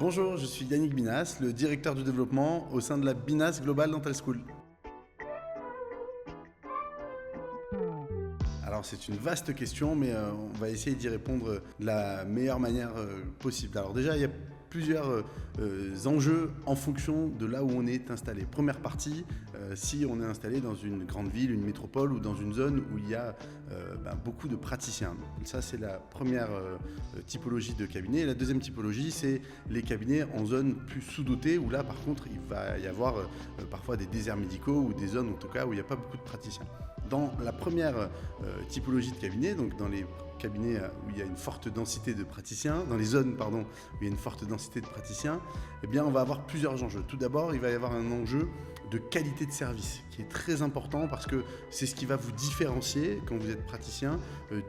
Bonjour, je suis Yannick Binas, le directeur du développement au sein de la Binas Global Dental School. Alors c'est une vaste question, mais on va essayer d'y répondre de la meilleure manière possible. Alors déjà, il y a plusieurs enjeux en fonction de là où on est installé. Première partie, si on est installé dans une grande ville, une métropole ou dans une zone où il y a beaucoup de praticiens. Ça, c'est la première typologie de cabinet. La deuxième typologie, c'est les cabinets en zone plus sous-dotée, où là, par contre, il va y avoir parfois des déserts médicaux ou des zones, en tout cas, où il n'y a pas beaucoup de praticiens. Dans la première typologie de cabinet, donc dans les cabinets où il y a une forte densité de praticiens, dans les zones où il y a une forte densité de praticiens, eh bien on va avoir plusieurs enjeux. Tout d'abord, il va y avoir un enjeu de qualité de service qui est très important parce que c'est ce qui va vous différencier quand vous êtes praticien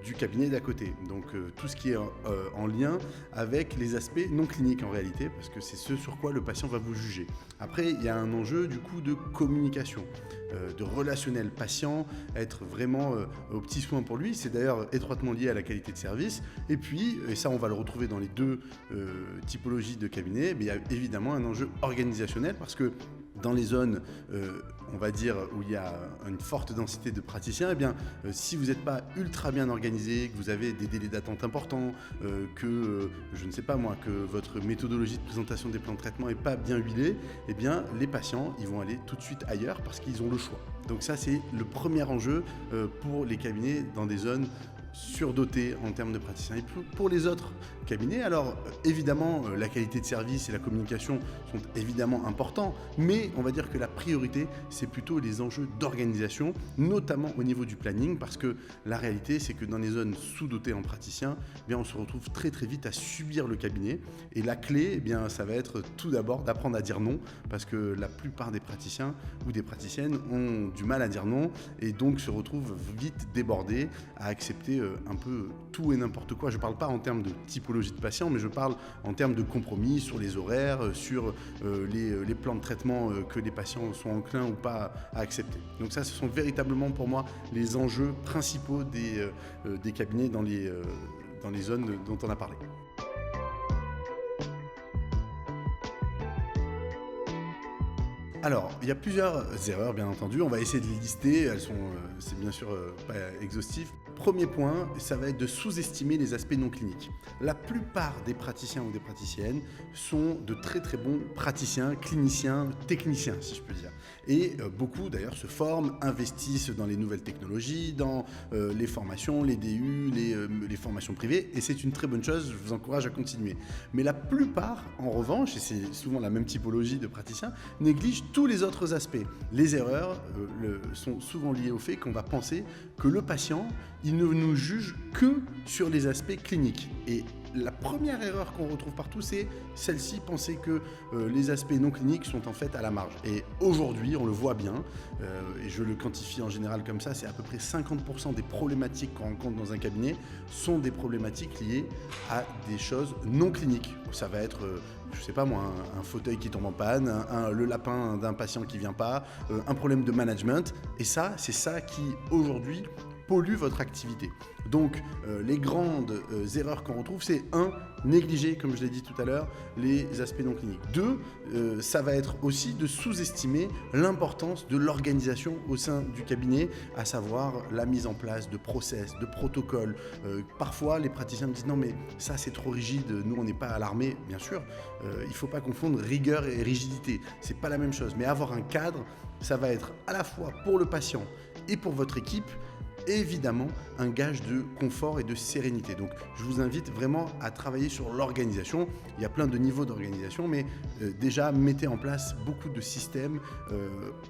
du cabinet d'à côté. Donc tout ce qui est en lien avec les aspects non cliniques en réalité, parce que c'est ce sur quoi le patient va vous juger. Après, il y a un enjeu du coup de communication, de relationnel patient, être vraiment aux petits soins pour lui. C'est d'ailleurs étroitement lié à la qualité de service. Et puis, et ça on va le retrouver dans les deux typologies de cabinet, mais il y a évidemment un enjeu organisationnel parce que dans les zones, on va dire, où il y a une forte densité de praticiens, eh bien, si vous n'êtes pas ultra bien organisé, que vous avez des délais d'attente importants, je ne sais pas moi, que votre méthodologie de présentation des plans de traitement n'est pas bien huilée, eh bien, les patients, ils vont aller tout de suite ailleurs parce qu'ils ont le choix. Donc ça, c'est le premier enjeu pour les cabinets dans des zones surdotées en termes de praticiens. Et pour les autres cabinets, alors évidemment la qualité de service et la communication sont évidemment importants, mais on va dire que la priorité c'est plutôt les enjeux d'organisation, notamment au niveau du planning, parce que la réalité c'est que dans les zones sous-dotées en praticiens, eh bien, on se retrouve très très vite à subir le cabinet, et la clé, eh bien, ça va être tout d'abord d'apprendre à dire non, parce que la plupart des praticiens ou des praticiennes ont du mal à dire non, et donc se retrouvent vite débordés à accepter un peu tout et n'importe quoi. Je ne parle pas en termes de typologie de patient, mais je parle en termes de compromis sur les horaires, sur les plans de traitement que les patients sont enclins ou pas à accepter. Donc ça, ce sont véritablement pour moi les enjeux principaux des cabinets dans les zones dont on a parlé. Alors, il y a plusieurs erreurs, bien entendu. On va essayer de les lister. C'est bien sûr pas exhaustif. Premier point, ça va être de sous-estimer les aspects non cliniques. La plupart des praticiens ou des praticiennes sont de très très bons praticiens, cliniciens, techniciens, si je peux dire. Et beaucoup d'ailleurs se forment, investissent dans les nouvelles technologies, dans les formations, les DU, les formations privées. Et c'est une très bonne chose, je vous encourage à continuer. Mais la plupart, en revanche, et c'est souvent la même typologie de praticiens, négligent tous les autres aspects. Les erreurs sont souvent liées au fait qu'on va penser que le patient, il ne nous juge que sur les aspects cliniques. Et la première erreur qu'on retrouve partout, c'est celle-ci, penser que les aspects non cliniques sont en fait à la marge. Et aujourd'hui, on le voit bien, et je le quantifie en général comme ça, c'est à peu près 50% des problématiques qu'on rencontre dans un cabinet sont des problématiques liées à des choses non cliniques. Ça va être je sais pas moi, un fauteuil qui tombe en panne, le lapin d'un patient qui vient pas, un problème de management. Et ça, c'est ça qui, aujourd'hui, pollue votre activité. Donc, les grandes erreurs qu'on retrouve, c'est 1, négliger, comme je l'ai dit tout à l'heure, les aspects non cliniques. 2, ça va être aussi de sous-estimer l'importance de l'organisation au sein du cabinet, à savoir la mise en place de process, de protocoles. Parfois, les praticiens me disent « Non, mais ça, c'est trop rigide, nous, on n'est pas alarmés. » Bien sûr, il ne faut pas confondre rigueur et rigidité. C'est pas la même chose. Mais avoir un cadre, ça va être à la fois pour le patient et pour votre équipe, évidemment un gage de confort et de sérénité. Donc je vous invite vraiment à travailler sur l'organisation. Il y a plein de niveaux d'organisation, mais déjà mettez en place beaucoup de systèmes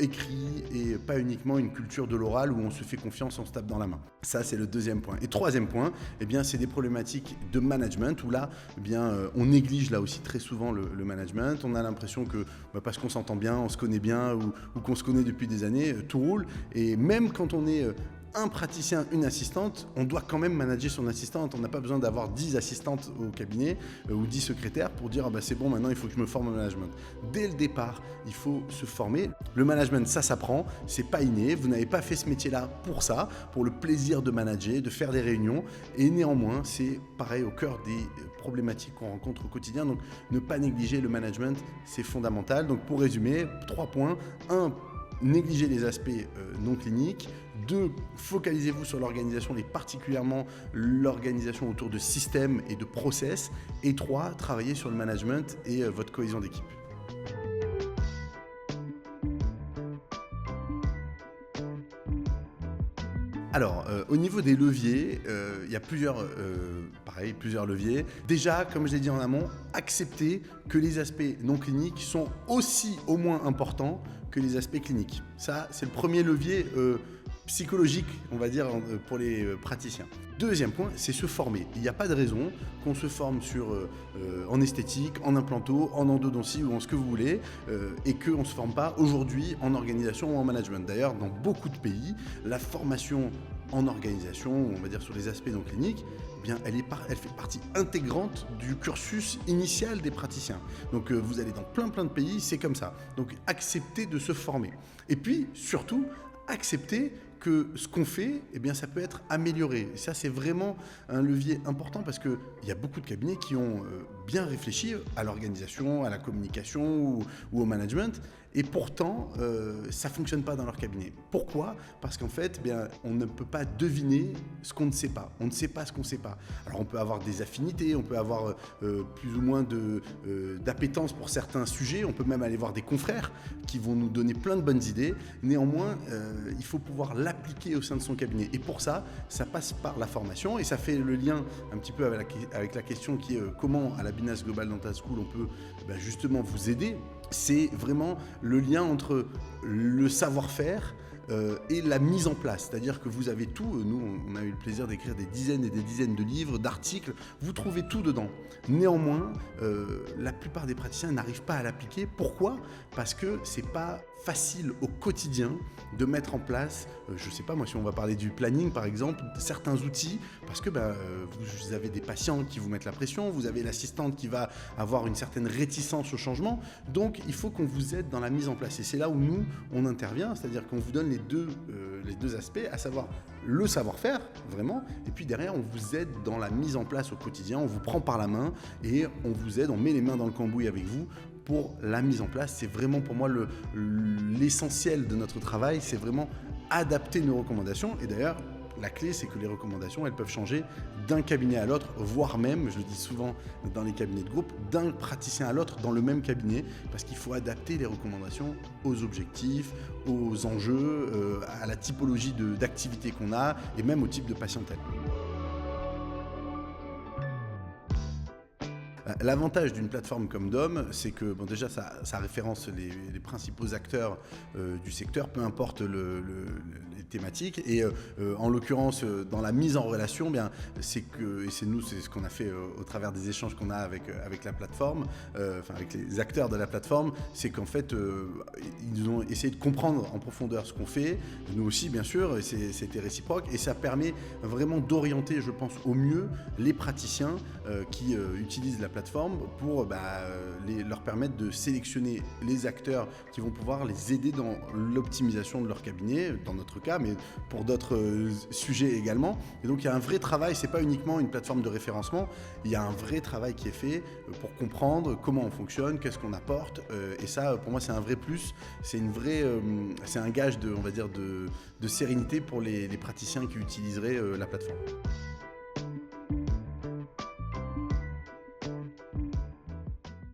écrits et pas uniquement une culture de l'oral où on se fait confiance, on se tape dans la main. Ça, c'est le deuxième point. Et troisième point, eh bien, c'est des problématiques de management où là, eh bien, on néglige là aussi très souvent le management. On a l'impression que parce qu'on s'entend bien, on se connaît bien ou qu'on se connaît depuis des années, tout roule. Et même quand on est un praticien, une assistante, on doit quand même manager son assistante. On n'a pas besoin d'avoir 10 assistantes au cabinet ou 10 secrétaires pour dire c'est bon, maintenant il faut que je me forme au management. Dès le départ, il faut se former. Le management, ça s'apprend, c'est pas inné. Vous n'avez pas fait ce métier-là pour ça, pour le plaisir de manager, de faire des réunions. Et néanmoins, c'est pareil au cœur des problématiques qu'on rencontre au quotidien. Donc ne pas négliger le management, c'est fondamental. Donc pour résumer, 3 points. 1, négliger les aspects non cliniques. 2, focalisez-vous sur l'organisation et particulièrement l'organisation autour de systèmes et de process. Et 3, travaillez sur le management et votre cohésion d'équipe. Alors, au niveau des leviers, il y a plusieurs leviers. Déjà, comme je l'ai dit en amont, acceptez que les aspects non cliniques sont aussi au moins importants que les aspects cliniques. Ça, c'est le premier levier psychologique, on va dire, pour les praticiens. Deuxième point, c'est se former. Il n'y a pas de raison qu'on se forme en esthétique, en implanto, en endodontie ou en ce que vous voulez et qu'on ne se forme pas aujourd'hui en organisation ou en management. D'ailleurs, dans beaucoup de pays, la formation en organisation, on va dire sur les aspects non cliniques, eh bien, elle fait partie intégrante du cursus initial des praticiens. Donc vous allez dans plein de pays, c'est comme ça. Donc acceptez de se former. Et puis surtout, acceptez que ce qu'on fait, eh bien, ça peut être amélioré. Et ça, c'est vraiment un levier important parce qu'il y a beaucoup de cabinets qui ont bien réfléchi à l'organisation, à la communication ou au management. Et pourtant, ça ne fonctionne pas dans leur cabinet. Pourquoi ? Parce qu'en fait, eh bien, on ne peut pas deviner ce qu'on ne sait pas. On ne sait pas ce qu'on ne sait pas. Alors, on peut avoir des affinités, on peut avoir plus ou moins d'appétence pour certains sujets. On peut même aller voir des confrères qui vont nous donner plein de bonnes idées. Néanmoins, il faut pouvoir l'appliquer au sein de son cabinet. Et pour ça, ça passe par la formation. Et ça fait le lien un petit peu avec la question qui est comment, à la Binas Global Dental School, on peut justement vous aider. C'est vraiment le lien entre le savoir-faire et la mise en place. C'est-à-dire que vous avez tout. Nous, on a eu le plaisir d'écrire des dizaines et des dizaines de livres, d'articles. Vous trouvez tout dedans. Néanmoins, la plupart des praticiens n'arrivent pas à l'appliquer. Pourquoi ? Parce que c'est pas facile au quotidien de mettre en place, je ne sais pas moi, si on va parler du planning par exemple, certains outils, parce que vous avez des patients qui vous mettent la pression, vous avez l'assistante qui va avoir une certaine réticence au changement, donc il faut qu'on vous aide dans la mise en place. Et c'est là où nous, on intervient, c'est-à-dire qu'on vous donne les deux aspects, à savoir le savoir-faire, vraiment, et puis derrière, on vous aide dans la mise en place au quotidien, on vous prend par la main et on vous aide, on met les mains dans le cambouis avec vous pour la mise en place. C'est vraiment pour moi l'essentiel de notre travail, c'est vraiment adapter nos recommandations. Et d'ailleurs, la clé, c'est que les recommandations, elles peuvent changer d'un cabinet à l'autre, voire même, je le dis souvent dans les cabinets de groupe, d'un praticien à l'autre dans le même cabinet, parce qu'il faut adapter les recommandations aux objectifs, aux enjeux, à la typologie d'activité qu'on a et même au type de patientèle. L'avantage d'une plateforme comme DOM, c'est que déjà ça référence les principaux acteurs du secteur, peu importe les thématiques. Et en l'occurrence, dans la mise en relation, c'est ce qu'on a fait au travers des échanges qu'on a avec la plateforme, avec les acteurs de la plateforme, c'est qu'en fait, ils ont essayé de comprendre en profondeur ce qu'on fait. Nous aussi, bien sûr, c'était réciproque. Et ça permet vraiment d'orienter, je pense, au mieux les praticiens qui utilisent la plateforme pour leur permettre de sélectionner les acteurs qui vont pouvoir les aider dans l'optimisation de leur cabinet, dans notre cas, mais pour d'autres sujets également. Et donc il y a un vrai travail, c'est pas uniquement une plateforme de référencement, il y a un vrai travail qui est fait pour comprendre comment on fonctionne, qu'est-ce qu'on apporte, et ça pour moi c'est un vrai plus, c'est un gage de sérénité pour les praticiens qui utiliseraient la plateforme.